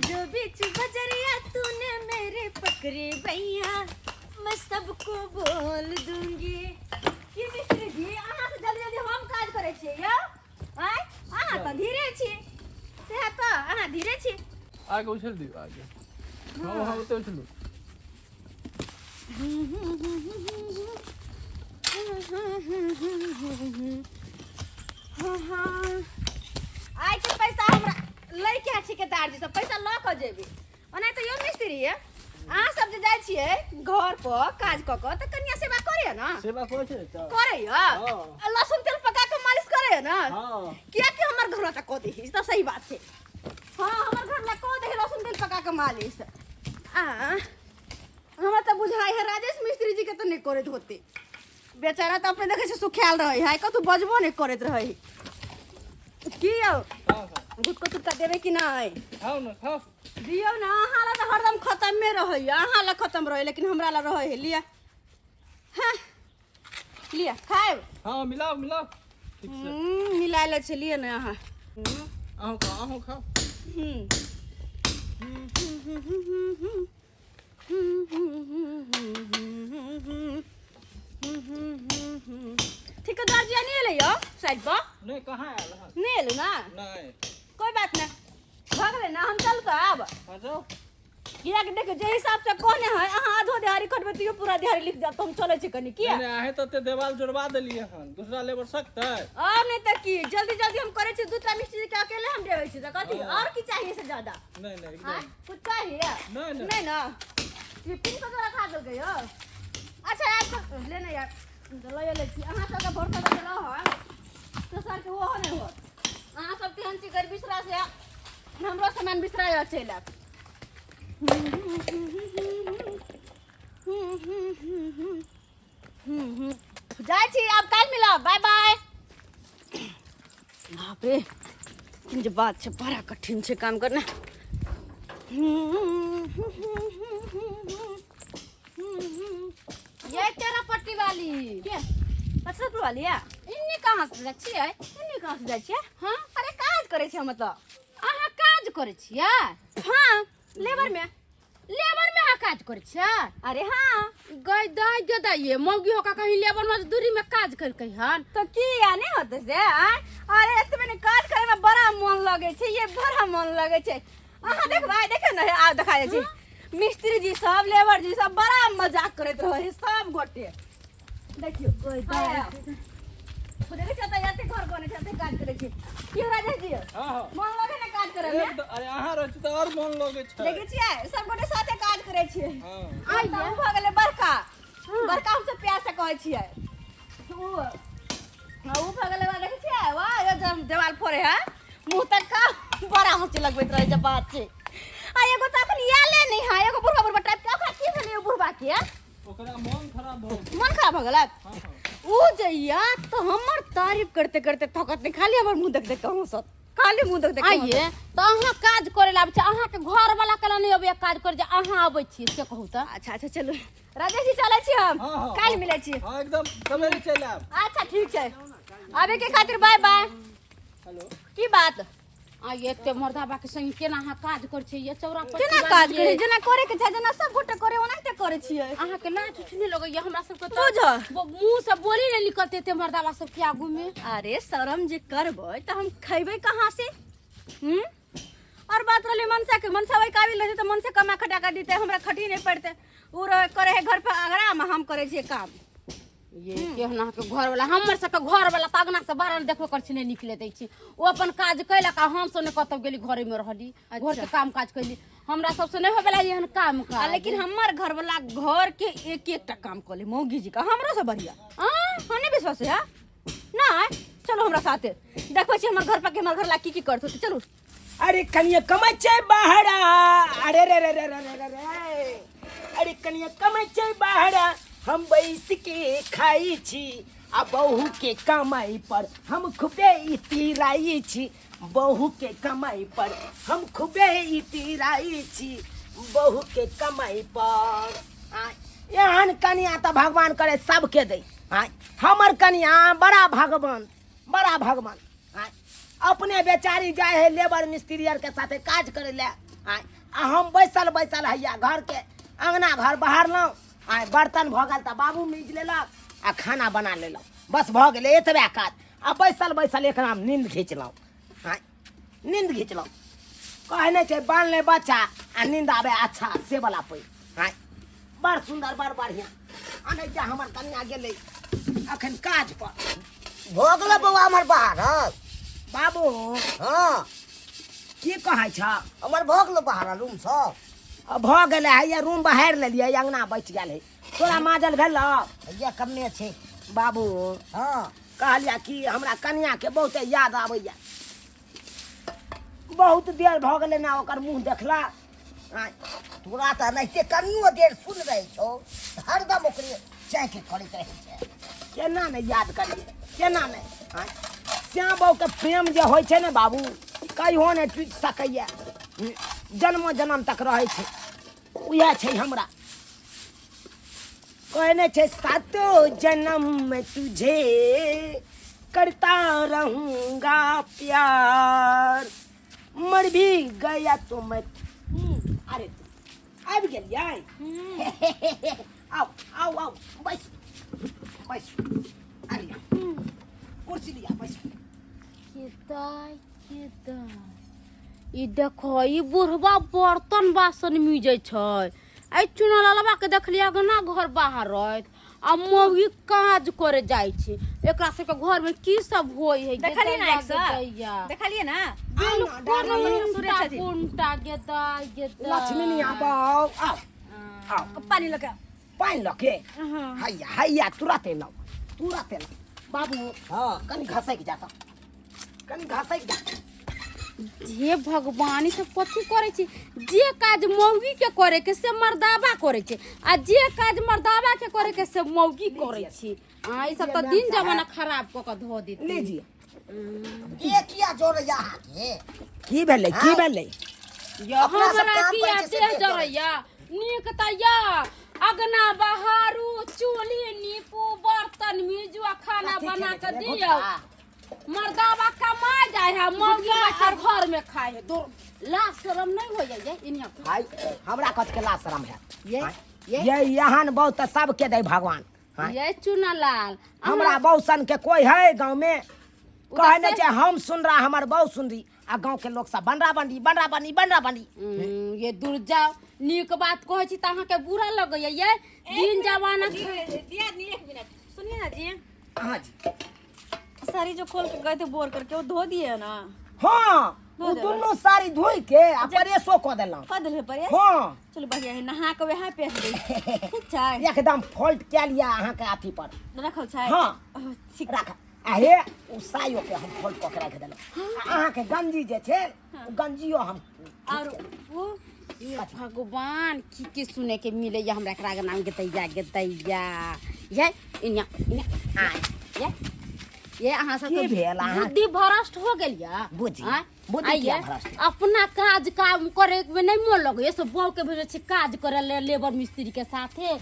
जो बीच बजरिया तूने मेरे पकड़े भैया मैं सबको बोल दूंगी कि मिस्त्री जी अहाँ से जल्दी जल्दी हम काज करे छियै यौ आय अहाँ तो धीरे छी से तो अहाँ धीरे छी आगे उछल दियो आगे हां हां उतर चलो आय के पैसा हमरा लइके ठेकेदार जी सब पैसा ल क जेबी ओना त यो मिस्त्री है अहाँ सब जे जाइ छियै घर पर काज क क त कनिया सेवा करे ना सेवा करे छै त करे हां लहसुन तेल पका के मालिश करे ना हां किया कि हमर घर त क दे त सही बात छै हां हमर घर ला क दे लहसुन तेल पका के मालिश हमरा त बुझाई है राजेश मिस्त्री जी के त नहीं करत होते बेचारा त अपने देखे से सुखाल रहे है कतु बजबो नहीं करत रहे की यौ गुटको तुटका देबे कि नहीं खाओ ना खाओ दियो ना अहाँ ला त हरदम खत्म में रहे अहाँ ला खत्म रहे लेकिन हमरा ला रहे लिया हां लिया खाए हां मिलाओ मिलाओ ठीक से मिला ले चलिए ना अहाँ आओ खाओ ठेकेदार जी नहीं ले यो साइड पर नहीं कहां आयल है नहीं ले ना नहीं कोई बात ना भाग ले ना हम चल के आब आ जाओ किया कि देख जे हिसाब से कोने है अहाँ आधो दिहाड़ी कटबे तो पूरा दिहाड़ी लिख जा तो हम चले छी कनी किया नहीं आहे त देवाल जोड़वा देलिए हन दूसरा लेबर सकते और नहीं त की जल्दी जल्दी हम करे छी दूसरा मिस्त्री के अकेले हम देवे छी त कथी और की चाहिए से ज्यादा नहीं हां एकदम कुछ चाहिए नहीं ना ये पिन को तो रखा दो गयो अच्छा यार ले ना यार ले ले छी अहाँ सब के भोर के चला हो तो सर के वो नहीं हो अहाँ सब के हंसी कर बिसरा से हमरो सामान बिसरा चला जाए छी अब कल मिला बाय बाय बाप रे जे बात छै बड़ा कठिन छै काम करना ये तेरा पट्टी वाली के 50 वाली है इन्ने कहां से जाइ छियै इन्ने कहां से जाइ छियै हां अरे काज करे छी मतलब अहाँ काज करे छियै हां लेबर में अहाँ काज करे छियै अरे हां गई दाई के दाइए मौगी होका कहीं लेबर मजदूरी में काज करके हन तो किया नहीं होते से अरे एतबे ने काज करे में बड़ा मन लगे छै ये बड़ा मन लगे छै अहाँ देखबा देखे न आ दिखा छी मिस्त्री जी सब लेबर जी सब बड़ा मजाक करत रहे सब गोटे देखियो कोई खुद के चलते जाते घर बने जाते काज करे छी क्यों राजेश जी हां मन लगे ना काज करे में अरे अहाँ रह त और मन लगे छै देखे छियै सब गोटे साथे काज करे छियै हां आई भ गेले बड़का हम से प्यार से कहै छियै ऊ भ गेले देखे छियै वाह ये देवाल फोड़े है मुंह तक का बड़ा हंसी लगबैत रहे जब बात छै आ एगो त अखन याले नहीं है एगो बुढ़वा टाइप के ओकरा की भेलै बुढ़वा के ओकरा मन खराब भ गेल ऊ जइया तो हमर तारीफ करते करते थकत नहीं खाली हमर मुंह देख देख के हंसत खाली मुंह देख देख के आइए तो अहाँ काज करे ला आबै छै अहाँ के घर वाला कला नहीं अबै काज करे जे अहाँ आबै छी से कहू त अच्छा चलो राजेश जी चलै छी हम काल मिलै छी हां एकदम सवेरे चल आब अच्छा ठीक छै आबे के खातिर बाय बाय हेलो की बात आइए ते मर्दाबा के संग केना अहाँ काज करे छी ये चौरा पर केना काज करे जेना करे के छै जेना सब गोटे करे ओनाते करे छियै अहाँ के लाज उठने लगैया हमरा सब के बुझ मुंह से बोली नहीं निकलते ते मर्दाबा सब के आगू में अरे शर्म जे करबै त हम खैबै कहां से और बात रहले मनसा के मनसा वही काबिल रहते त मन से कमा खटा कर देते हमरा खटी नहीं पड़ते उ करे है घर पर आगरा में हम करे छियै काम ये केहना के घर वाला हमर सब के घर वाला तागना से बाहर देखबो कर छी नहीं निकले दै छी ओ अपन काज कैला का हम सब ने कतौ गेली घरे में रहली घर के काम काज कैली हमरा सब से नहीं होबेला एहन काम का लेकिन हमर घर वाला घर के एक एकटा काम कले मौगी जी का हमरो से बढ़िया हने विश्वास है ना चलो हमरा साथे देखबै छी हमर घर पर के हमर घर ला की करत होते चलो अरे कनिया कमाई छै बाहरा अरे रे रे रे रे रे रे अरे कनिया कमाई छै बाहरा हम बैस के खाई छी आ बहू के कमाई पर हम खूबे इतिराई छी बहू के कमाई पर हम खूबे इतिराई छी बहू के कमाई पर एहन कनिया तो भगवान करे सबके दे हमर कनिया बड़ा भगवान अपने बेचारी जाए है लेबर मिस्त्री के साथे काज करे ले आ हम बैसल बैसल हैया घर के अंगना घर बहारलहुँ आ बर्तन भऽ गेल तऽ बाबू मीज लेलक आ खाना बना लेलक बस भऽ गेलै एतबे काज आ बैसल बैसल एकरा नींद घिचलहुँ नींद घिचलहुँ कहै नहि छै बान्ह ले बच्चा आ नींद आबे अच्छा से वाला पै बड़ सुन्दर बड़ बढ़िआँ आ नहि जा हमर कन्या गेलै अखन काज पर भऽ गेलै बौआ हमर बाहर बाबू हाँ की कहै छ हमर भऽ गेलै बाहर रूम सब भऽ गेलै हैया रूम बहारि लेलियै अंगना बचि गेल है तोरा माजल भेल भैया कमे छै बाबू हाँ कहलिया कि हमरा कन्याके बहुते याद आबैया बहुत देर भऽ गेलै ना ओकर मुँह देखला तोरा तऽ एनाहिते कनियो देर सुन रहे छौ हरदम ओकरे चाहके करैत रहै छै केना नहि याद करिए केना नहि श्याम बाबूके प्रेम जे होइ छै ने बाबू कहियो नहि टूटि सकैया जन्मो जन्म तक रहै छै उएह छै हमरा कहने छै सातो जन्म में तुझे करता रहूंगा प्यार मर भी गया तो मैं अरे आबि गेलियै आओ आओ आओ बैस बैस आ लिया कुर्सी लिया बैस ई देखो ई बुढ़वा बर्तन बासन मिजै छै आई चुना लालबा के देखलिया ना घर बाहर रहत आ मौगी काज करे जाय छै एकरा सबके घर में की सब होय है देखलिए ना देखलिए ना कुंटा गेदाय गेदाय लक्ष्मी आओ आओ आओ पानी लगा पानि लके हैया हैया तुरंत एलौ बाबू हाँ कनि घसैक जाता कनि घसैक जा हे भगवान ई सब कथी करे छै जे काज मौगी के करे के से मर्दावा करे छै आ जे काज मर्दावा के करे के से मौगी करे छै ई सब तो दिन जमाना खराब क के धो देते लीजिए ये किया जोड़ यहाँ के की भेलै या अपना सब हमरा काम की पर आते जरैया नीक तैया अगना बहारू चूल्ही नीपू बर्तन मिजू खाना बना के दियो मर्दावा कमा जाए है मौगी बैठा घर में खाए है दो लाज शरम नहीं हो जाए इनिया हाय हमरा कथ के लाज शरम है ये यहान बहुत सबके दे भगवान ये चुना लाल हमरा बहुसन के कोई है गांव में कहने छै हम सुन रहा हमर बहु सुन रही आ गांव के लोग सब बनरा बनी ये दूर जाओ नीक बात कहै छी त अहाँ के बुरा लगैया ये दिन जमाना दिया नहीं एक मिनट सुनिए ना जी हां जी साड़ी जो खोल के गए थे बोर करके वो धो दिए ना हां वो दोनों साड़ी धोई के आ परेसो क देलौ कदल पर हां चलो बढ़िया है नहा के वहां पे ठीक छै एकदम फोल्ट के लिया अहाँ के अथी पर रखल छै हां ठीक राख आहे उ सायो के हम फोल्ट क के रख देलौ अहाँ के गंजी जे छै गंजियो हम और वो ये भगवान की सुने के मिले या हमरा एकरा नाम के दैया ये इनिया ये अहाँ सब बुद्धि भ्रष्ट हो गेल या बुद्धि क्या भ्रष्ट अपना काज काम करे में नहीं मन लगे ये सब बौ के भेजे छी काज करे ले लेबर मिस्त्री के साथे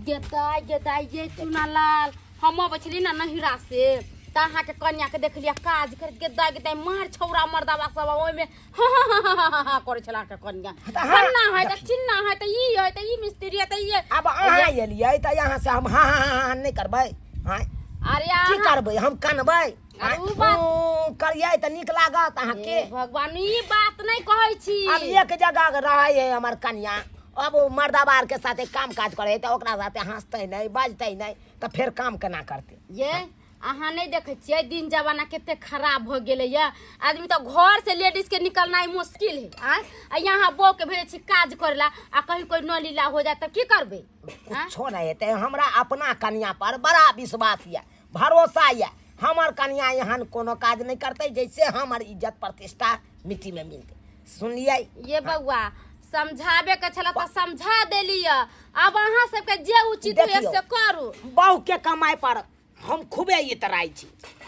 गेदाय ये चुना लाल हम बचली ना नहिरा से त अहाँ के कन्या के देख लिया काज कर गेदाय मार छौरा मर्दावा सब ओय में करे छला के कन्या खन्ना है त चिन्ना है त ई है त ई मिस्त्री है त ई अब अहाँ एलियै त यहाँ से हम हाँ नहीं करबै हां अरे की करबै हम कनबै करियै त नीक लागत अहाँ के भगवान ई बात नहीं कहै छी अब एक जगह रहै है हमर कन्या अब मर्दाबार के साथे काम काज करे त ओकरा साथे हंसतै नहीं बाजतै नहीं त फिर काम केना करतै ये अहाँ नहीं देखे छियै दिन जमाना केते खराब हो गेले या आदमी तो घर से लेडीज के निकलना मुश्किल है आ यहाँ बो के भेजे छी काज करेला आ कहीं कोई न लीला हो जाए त की करबे छोड़ हेतै हमरा अपना कन्या पर बड़ा विश्वास या भरोसा या हमर कन्या यहाँ कोनो काज नहीं करते जैसे हमर इज्जत प्रतिष्ठा मिट्टी में मिलते सुनलियै ये बउआ समझावे के छला त समझा देली अब अहाँ सबके जे उचित है से करू बहु के कमाई पर हम खूबे इतराई छी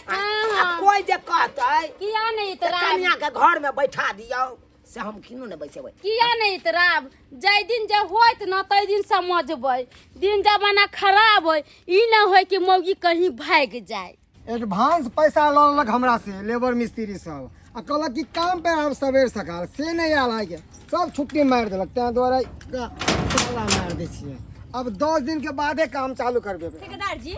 कोई जे कहतै किया नहीं इतराब कन्या के घर में बैठा दियो से हम किनो ने बैसेबै किया नहीं इतराब जय दिन जे होइत न तै दिन समझबै दिन जमाना खराब होय ई न होय कि मौगी कहीं भाग जाए एडवांस पैसा ललक हमरा से लेबर मिस्त्री सब आ कहलक कि काम पे आब सवेर सकाल से नहीं आल है के सब छुट्टी मार देलक तें द्वारा ताला मार दै छियै अब 10 दिन के बादे काम चालू करबे ठेकेदार जी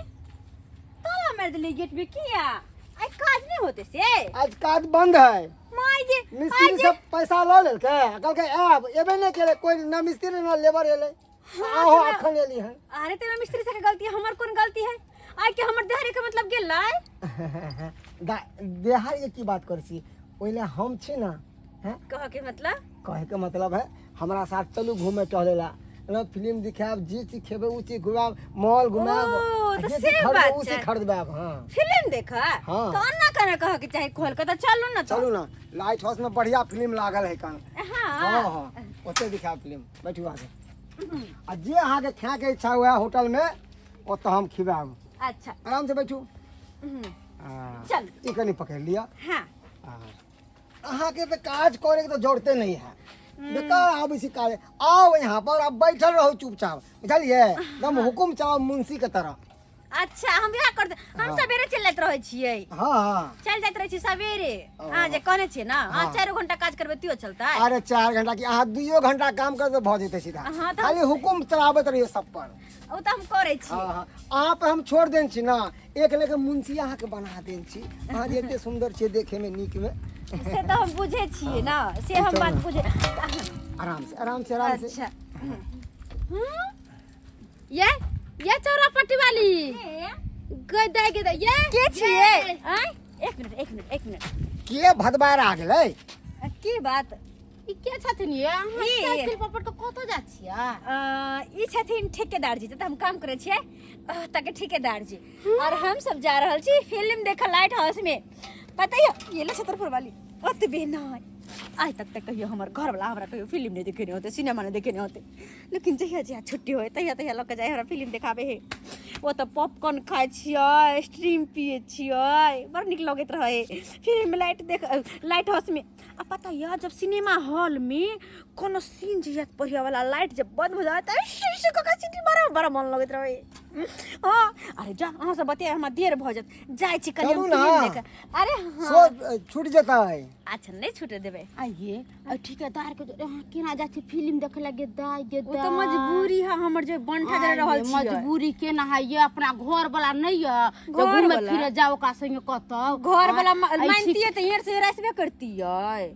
ताला मार दिली गेट में किया आई काज नहीं होते से आज काज बंद है माई जी मिस्त्री सब पैसा ल लेलकै कहलकै आब एबे नहीं केले कोई ना मिस्त्री ना लेबर एले आहो अखन एली है अरे ते मिस्त्री से के गलती है हमर कौन गलती है आई के हमर देहारी के मतलब गेल लाई देहार ये की बात कर छी ओइले हम छी ना हैं कह के मतलब कहे के मतलब है हमरा साथ चलू घूमे टहलेला ना फिल्म दिखाब जी चीज खेबे उ चीज घुमाब मॉल घुमाब ओ, तो जे से चीज बात खरीदबे उ छै। चीज खरीदबाब हां फिल्म देखा हाँ। तो अन्ना करे कह के चाहे खोल के तो चलो ना तो चलू ना लाइट हाउस में बढ़िया फिल्म लागल है कान हां हां हां ओते दिखाब फिल्म बैठू आगे आ जे अहाँ के खाए के इच्छा हुआ होटल में ओत हम खिबाब अच्छा आराम से बैठू चल ई कनी पकड़ लिया हां अहाँ के तो काज करे के तो जरूरते नहीं है बेकार आब इसी कार्य आओ यहाँ पर अब बैठल रहो चुपचाप बुझलिए एकदम हुकुम चलाओ मुंशी के तरह अच्छा हम बियाह करते हम हाँ। सवेरे चल जात रहे छियै हाँ हाँ चल जात रहे छी सवेरे हां जे कहने छी ना हां 4 घंटा काज करबे तियो चलता है अरे 4 घंटा की अहाँ 2 घंटा काम कर तो भ जेते सीधा हाँ, तो- खाली हुकुम चलाबत रहिए सब पर ओ तो हम करे छी हाँ हाँ अहाँ पे हम छोड़ देन छी ना एक लेके मुंशी अहाँ के बना देन छी अहाँ जे एते सुंदर छे देखे में नीक में से तो हम बुझे छियै ना से हम बात बुझे आराम से आराम से आराम से अच्छा ये चौरापट्टी वाली गदा गदा ये के छियै आय एक मिनट के भदबार आ गेलै की बात ई के छथिन ये अहाँ ई- साइकिल पर तो कतो जा छिया ई छथिन ठेकेदार जी तऽ हम काम करे छियै ताके ठेकेदार जी और हम सब जा रहल छी फिल्म देखा लाइट हाउस में पता है ये ले छतरपुर वाली ओतबे नहीं आज तक कहियो हमर घर वाला हमरा कहियो फिल्म नहीं देखे नहीं होते सिनेमा नहीं देखे नहीं होते लेकिन जहिया जहिया छुट्टी होय तहिया तहिया लोग जाय हमरा फिल्म देखाबे हे ओ तऽ पॉपकॉर्न खाय छियै स्ट्रीम पिए छियै बड़ नीक लगैत रहे फिल्म लाइट हाउस में आ पता है जब सिनेमा हॉल में कोनो सीन जे बढ़िया वाला लाइट जब बंद हो जाए त शीशे का सीटी बड़ा बड़ा मन लगैत रहे हां अरे जा अहाँ सब बतिया हमरा देर भ जात जाय छी कनी चलू हम ना। फिल्म देखे अरे हां सो छूट जेता है अच्छा नहीं छूटे देबे आइए आ ठेकेदार के अहाँ केना जा छी फिल्म देखे लगे दाई गे वो तो मजबूरी है हमर जे बनठा जरे रहल छी मजबूरी के ना है ये अपना घर वाला नहीं है जो घर घूमे वाला? फिरे जाओ का संग कतौ घर वाला ऐसी- मानती है तो यहाँ से रसबे करती है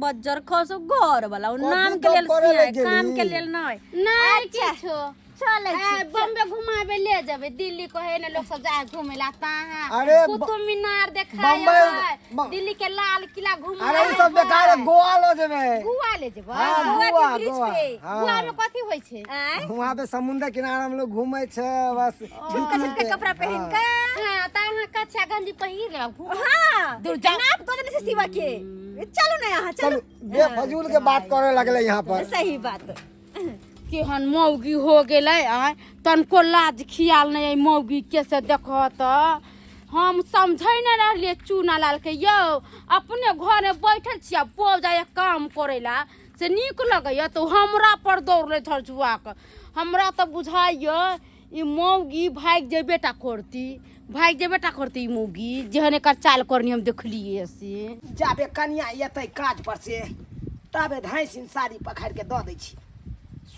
बज्जर खसो घर वाला उ नाम के लेल करे सिया, लगे काम नी। के लेल नहीं नहीं अच्छा। किछो चले ए, बम्बे घुमावे ले जाबे दिल्ली कहे ने लोग सब जाए घूमे ला ताहा अरे कुतुब मीनार देखाय बम्बई- दिल्ली के लाल किला घुमा अरे उ सब बेकार है गोवा लो जेबे गोवा ले जेबा हाँ, गोवा के गोवा ब्रिज गोवा पे। गोवा हाँ में कथी होय छै वहाँ पे समुद्र किनारा हम लोग घूमे छे बस छोटका छोटका कपड़ा पहन के हां ता अहाँ कच्छा गंजी पहिर लेब हाँ दूर जा। नाप को देने से सिवा के चलो ना यहाँ चल चलो बेफजूल के बात करे लगले यहाँ पर सही बात केहन मौगी हो गेलै आय तनको लाज खियाल नहीं मौगी के से देखत हम समझै नहीं रहलिए चूना लाल के यौ अपने घर में बैठल छिया बो जाए काम करेला से नीक लगैया तो हमरा पर दौड़ले झरझुआ के हमरा तो बुझाइए ई मौगी भाग जे बेटा करती ई मौगी जेहन एकर चाल करनी हम देखलिए से जाबे कनिया एतै काज पर से तबे धाइसिन साड़ी पखाड़ के दऽ दै छी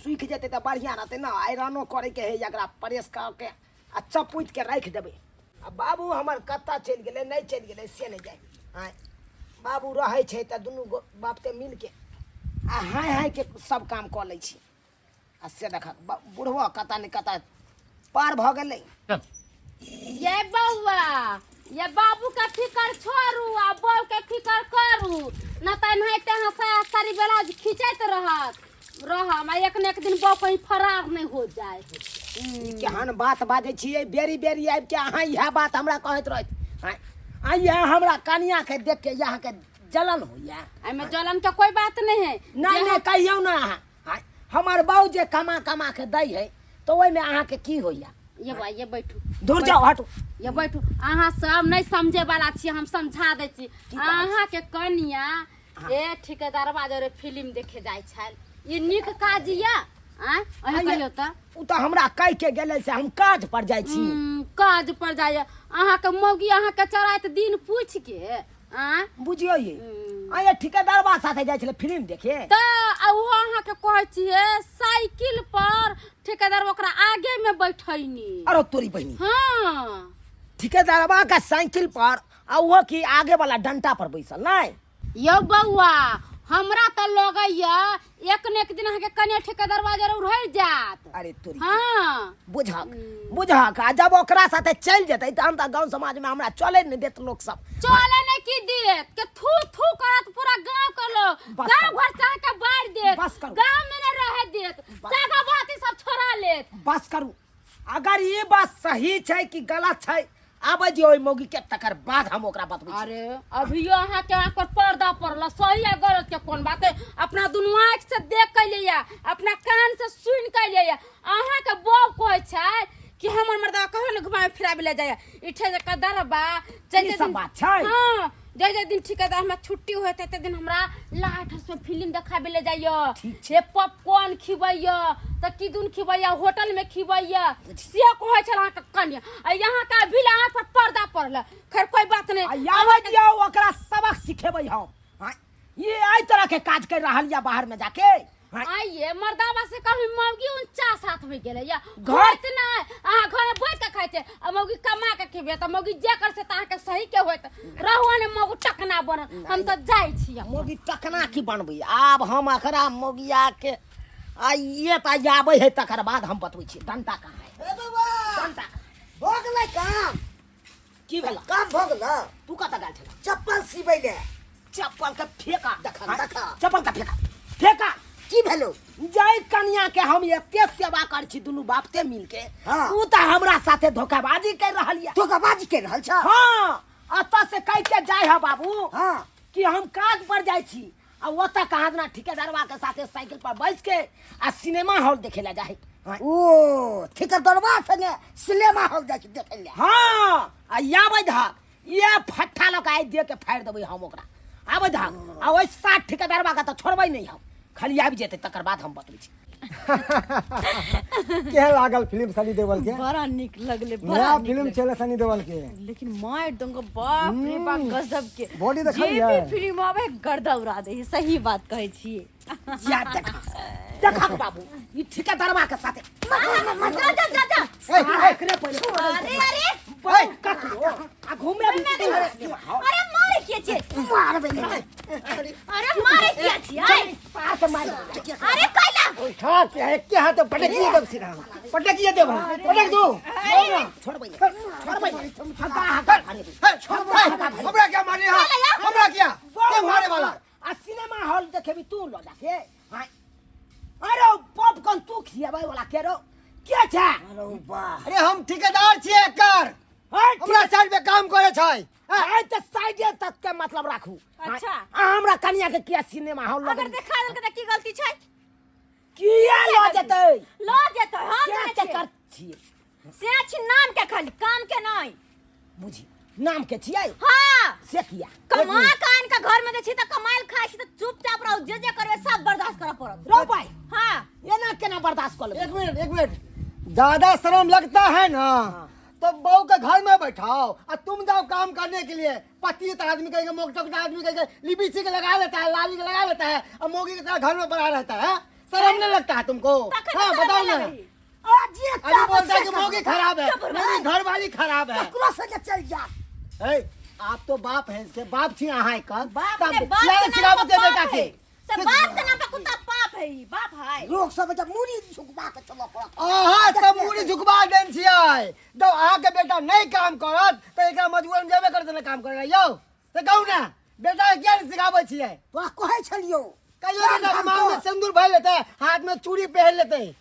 सूखि जेतै तऽ बढ़िया रहतै ना आयरनो करे के है एकरा प्रेस कर के आ चपुट के राखि देबै आ बाबू हमर कत्ता चलि गेलै नहीं चलि गेलै से नहीं जाय आय बाबू रहै छै तऽ दुनू बाप के मिल के आ हाय के सब काम कऽ लै छी आ से देख बुढ़वा कत्ता ने कत्ता पार भऽ गेलै ये बउआ ये बाबू के फिकर छोड़ू आ बहू के फिकर करू न त एनाहिते अहाँ सारी ब्लाउज खिंचैत रहत रहम आ एक न एक दिन बहू कहीं फरार नहीं हो जाए केहन बात बाजै छियै बेरी बेरी आबि के अहाँ इएह बात हमरा कहैत रहत आ इएह हमरा कनिया के देख के यहाँ के जलन होइया एमे जलन के कोई बात नहीं है नहीं नहीं कहियौ ना अहाँ आय, हमर बहू जे कमा कमा के दै है तो ओहिमे अहाँके की होइया ये बा ये बैठू दूर जाओ हटू ये बैठू अहाँ सब नहीं समझे वाला छी हम समझा दै छी अहाँ के कनिया ए ठेकेदार बाजार फिल्म देखे जाय छल ये नीक काज या अहाँ कहियो त उ तऽ हमरा कहि के गेलै से हम काज पर जाइ छी काज पर जाय अहाँ के मौगी अहाँ के चराइत दिन पूछ के आ बुझियो ये ये ठेकेदारवा साथे जाइ छले फिल्म देखे त वो अहाँ के कहै छिए साइकिल पर ठेकेदार ओकरा आगे में बैठैनी। अरे तोरी बहनी हां ठेकेदारवा का साइकिल पर आ वो की आगे वाला डंटा पर बैसल नहीं। यो बउआ हमरा त लगैया एक न एक दिन अहाँ के कने ठेकेदारवा जरूर रह जात। अरे तोरी हां बुझक आ जब ओकरा साथे चल जेतै त हम त गांव समाज में हमरा चले नहीं देत लोग सब। चले नहीं की देत के थू थू करत पूरा गांव के लोग बस गांव करो। घर चाह के बाढ़ देत बस करो। गांव में न रह देत सागा बाती सब छोड़ा लेत। बस करू अगर ये बात सही छै कि गलत छै आबे जे ओइ मौगी के तकर बाद हम ओकरा बतबै छी। अरे अभियो अहाँ के आंख पर पर्दा पड़ला सही है गलत के कौन बात है अपना दुनू आंख से देख के लिया अपना कान से सुन के लिया। अहाँ के बौ कहै छै कि हमर मर्दा कहो न घुमाए फिराबे ले जाय इठे जे कदर बा ई सब बात छै। हां जे दिन ठेकेदार में छुट्टी होत ते दिन हमरा लाठ में फिल्म देखाबे ले जाइयो छे पॉपकॉर्न खिबैयो त किदुन खिबैया होटल में खिबैया से कहै छला के कन्या आ यहां का भिला आंख पर पर्दा पड़ला खैर कोई बात नहीं। आवे दियो ओकरा सबक सिखेबै हम। हां ये आई तरह के काज कर रहल या बाहर में जाके। आइए मर्दावा से कभी मौगी 49 हाथ में गेले या घर- घर त ना आ घर में बैठ के खाइ छै आ मौगी कमा के खिबे त मौगी जे कर से ताह के सही के होत रहुआ ने मौगी टकना बन हम त जाई छी। मौगी टकना की बनबै आब हम अखरा मौगिया के आइए त आबै है तकर बाद हम बतबै छी डंटा कहाँ है। ए बाबा डंटा हो गेलै काम की भेला काम हो गेलै तू कत गेल छला चप्पल सिबै ले चप्पल के फेंका देखा देखा चप्पल का फेंका की भेलो जय कन्या के हम एते सेवा कर छी दुनू बापते मिल के हाँ। तू त हमरा साथे धोखाबाजी कर रहल या। तो बाजी के रहल छ हां अत से कह के जाय है बाबू हां कि हम काज पर जाय छी आ ओता कहा ना ठेकेदारवा के साथे साइकिल पर बैठ के आ सिनेमा हॉल देखे ला जाए। ओ ठेकेदारवा संगे सिनेमा हॉल जाके देखे ले हां आ याबै धाक ये फट्टा लोग आइ दे के फाड़ देबै हम ओकरा आबै धाक आ ओइ 60 ठेकेदारवा का त छोड़बै नहीं हम खाली आबि जेतै तकर बाद हम बतबै छी। के लागल फिल्म सनी देओल के बड़ा निक लगले नया फिल्म चले सनी देओल के लेकिन माय डंग बाप रे बाप गजब के बॉडी देखा जे लिया भी फिल्म आवे गर्दा उड़ा दे है, सही बात कहै छिए। या देखा बाबू ई ठेकेदारवा के साथे जा एकरे पहिले अरे अरे ओए ककरो आ घूमे भी अरे मारे के छे मारबे ले अरे मारे के छे पार के मार अरे कैला खा के हाथ तो पटकिए दब सिरा पटकिए दे पटक दो छोड़बै हका हका हमरा क्या मारे हमरा क्या के मारे वाला आ सिनेमा हॉल देखे भी तू लो जाके हां अरे पॉपकॉर्न तू खियाबै वाला के रो के छै। अरे वाह अरे हम ठेकेदार छिए एकर हमरा साइड पे काम करे छै ए त साइडे तक के मतलब राखू। अच्छा। आ हमरा कन्या के किया सिनेमा हॉल अगर देखा देल के की गलती छै किया लो जेतै लो जेतै हम से जाने के छिए। कर छिए से छी नाम के खाली काम के नहीं। बुझी नाम के छियै हां से किया कमा कान का घर में दे छी त कमाइल खाइ छी त चुपचाप रहो जे करबे सब बर्दाश्त करऽ पड़त। रो पाई हां एना केना बर्दाश्त कर लेबै। एक मिनट ज्यादा शर्म लगता है ना तो बहू के घर में बैठाओ और तुम जाओ काम करने के लिए। पति तो आदमी कहेगा मोकटोक आदमी कहेगा लिपस्टिक लगा लेता है लाली लगा लेता है और मोगी की तरह घर में पड़ा रहता है। शर्म नहीं लगता है तुमको? हाँ बताओ ना। अभी बोलता है कि मोगी खराब है मेरी घर वाली खराब है। ककरो संगे चल जा ए, आप तो बाप हैं इसके बाप थी यहाँ कर बाप ने बाप के सिखावत है बेटा के सब बाप के नाम पे कुत्ता पाप है ई, बाप है। लोग सब जब मुड़ी झुकबा के चलो पड़त आहा सब मुड़ी झुकबा देन छियै तो अहाँ के बेटा नहीं काम करत तो एकरा मजबूरन जेबे करत ना काम करेगा यो तो कहू ना बेटा के क्या सिखाबै छियै? तो कहै छलियो कहियो बेटा के मांग में सिंदूर भर लेते हैं हाथ में चूड़ी पहन लेते हैं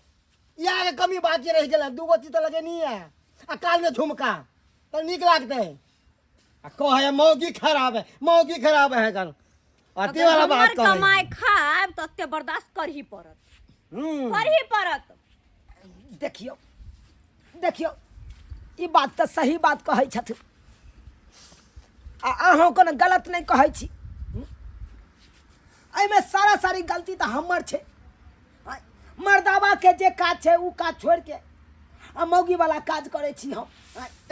यहाँ के कमी बाकी रह गेल दूगो चीज तो लगे नहीं है आ काल में झुमका तो निक लागते हैं आ कहे मौगी खराब है कर अति वाला बात हमर कर कमाई खाब त ते बर्दाश्त करही पड़त करही पड़त। देखियो देखियो ई बात तो सही बात कहै छथिन आ अहाँ कोनो गलत नहीं कहै छी। एहिमे सारा सारी गलती तो हमर छै। मर्दावा के जे काज छै उ काज छोड़ के आ मौगी वाला काज करे छी हम।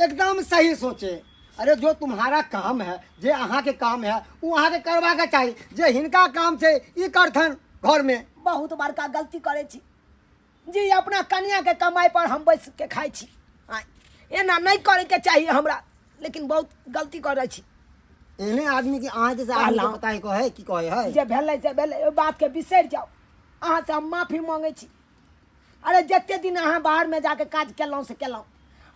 एकदम सही सोचे अरे जो तुम्हारा काम है जे अहाँ के काम है वो अहाँ के करवा के चाहिए जे हिनका काम छै ई करथन घर में। बहुत बड़का गलती करे छी जी, अपना कन्या के कमाई पर हम बैस के खाई छी। एना नहीं करे के चाहिए हमरा, लेकिन बहुत गलती करे छी। एहने आदमी के अहाँ जैसे आदमी के पता ही कहे की कहे है जे भेलै से भेलै, ओइ बात के बिसरि जाओ। अहाँ से हम माफी मांगे छी। अरे जते दिन अहाँ बाहर में जाके काज केलहुँ से केलहुँ,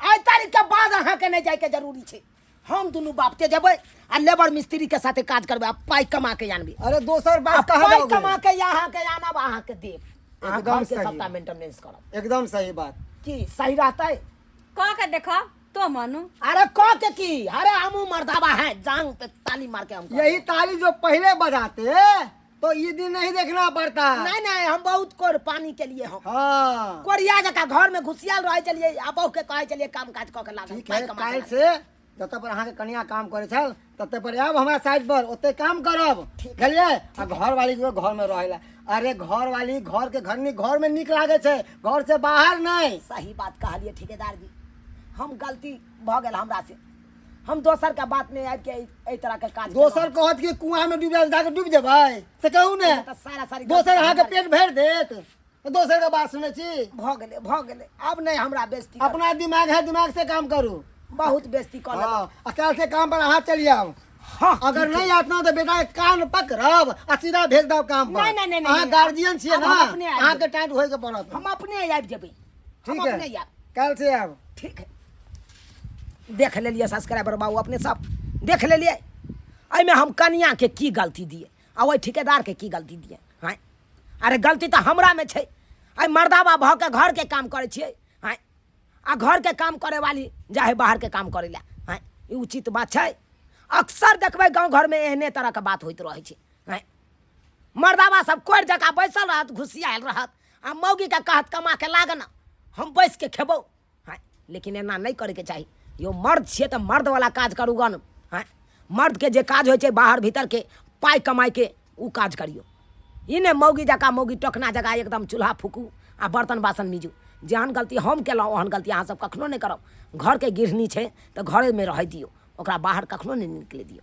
आइ तारीख के बाद अहाँ के नहीं जाए के जरूरी छै। हम दुनू बापते जेबै आ लेबर मिस्त्री के साथे काज करबै, आ पाई कमा के आनबै। अरे दोसर बात कहा पाई जाओगे? कमा के यहाँ के आनब, अहाँ के देब। अहाँ एकदम घर के सही। सबटा मेंटेनेंस करब। एकदम सही बात। की सही रहतै? कह के देखा तो मानू। अरे कह के की, अरे हमू मर्दाबा है, जांग पे ताली मार के हम यही ताली जो पहले बजाते तो ये दिन नहीं देखना पड़ता। नहीं नहीं, हम बहुत कोर पानी के लिए हम हाँ कोरिया जका घर में घुसियाल रहे चलिए, आबो के कहे चलिए काम काज क के लागल। ठीक है, काल से जत पर अहाँ के कन्या काम करे छल तते पर आब हमरा साइड पर ओते काम करब, बुझलिए। आ घर वाली जो घर में रहेला, अरे घर वाली घर के घर में निक लागे छे, घर से बाहर नहीं। सही बात कहलिए ठेकेदार जी, हम गलती भ गेल हमरा से। हम दोसर के बात में आबि के एई तरह के काज दोसर कहत कि कुआं में डूबे जाके डूब जेबै से कहू ने, तो सारा सारी दोसर अहाँ के पेट भर देत। दोसर के बात सुने छी, भ गेले। अब नहीं हमरा बेइज्जती कर। अपना दिमाग है, दिमाग से काम करू। बहुत बेइज्जती कर लेब। हाँ, अकाल से काम पर अहाँ चलिए आओ। हाँ, अगर नहीं आतना तो बेटा के कान पकड़ब आ सीधा भेज दो काम पर। नहीं, नहीं, नहीं, अहाँ नहीं। गार्जियन छिए अब ना, हम अपने आबि अहाँ के टाइट होए के पड़त। हम अपने आबि जेबै। हम ठीक है, अपने आबि। कल से आब। ठीक है, देख लेलिए सब्सक्राइबर बाबू, अपने सब देख लेलिए। एहिमे हम कन्या के की गलती दिए आ ओहि ठेकेदार के की गलती दिए? हाँ, अरे गलती तो हमरा में छै। आई मर्दाबा भ के घर के काम करे छिए, हाँ, आ घर के काम करे वाली जाहे बाहर के काम करे ला। हाँ, ई उचित बात छै? अक्सर देखबै गांव घर में एहने तरह के बात होइत रहे छै। हाँ, मर्दाबा सब कोर जगह बैसल रहत, घुसियाल रहत, आ मौगी के कहत कमा के लाग ना, हम बैस के खेबौ। हाँ, लेकिन एना नहीं करे के चाहिए। यो मर्द छिए तो मर्द वाला काज करू गन। हाँ, मर्द के जे काज होइ छै बाहर भीतर के पाई कमाई के, उ काज करियो। ई ने मौगी जका मौगी टोकना जगह एकदम चूल्हा फूकू आ बर्तन बासन मीजू। जेहन गलती हम केलहुँ ओहन गलती अहाँ सब कखनो नहीं करब। घर के गृहिणी छै तो घरे में रह दियो, ओकरा बाहर कखनो नहीं निकले दियो।